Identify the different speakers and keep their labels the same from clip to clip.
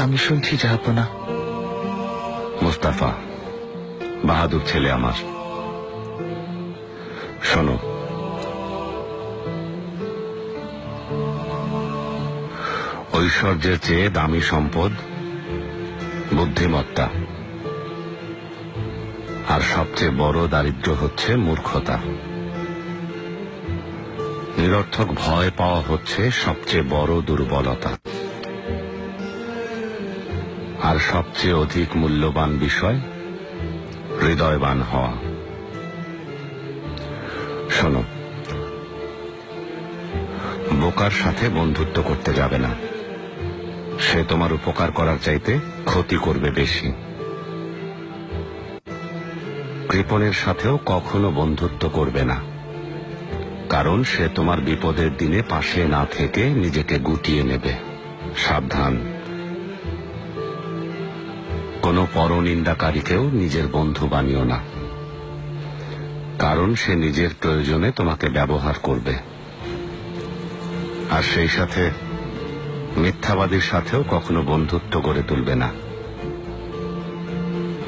Speaker 1: আমি শুনছি জাহাপনা।
Speaker 2: মুস্তাফা বাহাদুর ছেলে আমার, শোনো, ঐশ্বর্যের চেয়ে দামি সম্পদ বুদ্ধিমত্তা, আর সবচেয়ে বড় দারিদ্র্য হচ্ছে মূর্খতা। নিরর্থক ভয় পাওয়া হচ্ছে সবচেয়ে বড় দুর্বলতা, আর সবচেয়ে অধিক মূল্যবান বিষয় হৃদয়বান হওয়া। শোনো, বোকার সাথে বন্ধুত্ব করতে যাবে না, সে তোমার উপকার করার চাইতে ক্ষতি করবে বেশি। কৃপণের সাথেও কখনো বন্ধুত্ব করবে না, কারণ সে তোমার বিপদের দিনে পাশে না থেকে নিজেকে গুটিয়ে নেবে। সাবধান, কোনো পরনিন্দাকারীকেও নিজের বন্ধু বানিও না, কারণ সে নিজের প্রয়োজনে তোমাকে ব্যবহার করবে। আর সেই সাথে মিথ্যাবাদীর সাথেও কখনো বন্ধুত্ব গড়ে তুলবে না,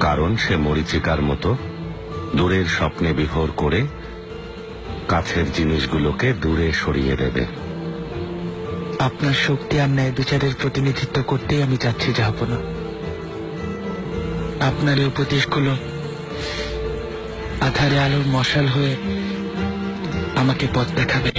Speaker 2: কারণ সে মরীচিকার মতো দূরের স্বপ্নে বিহর করে কাছের জিনিসগুলোকে দূরে সরিয়ে দেবে।
Speaker 1: আপনার শক্তি আর ন্যায় বিচারের প্রতিনিধিত্ব করতেই আমি যাচ্ছি জাহাপনা। আপনার এই উপদেশগুলো আধারে আলোর মশাল হয়ে আমাকে পথ দেখাবে।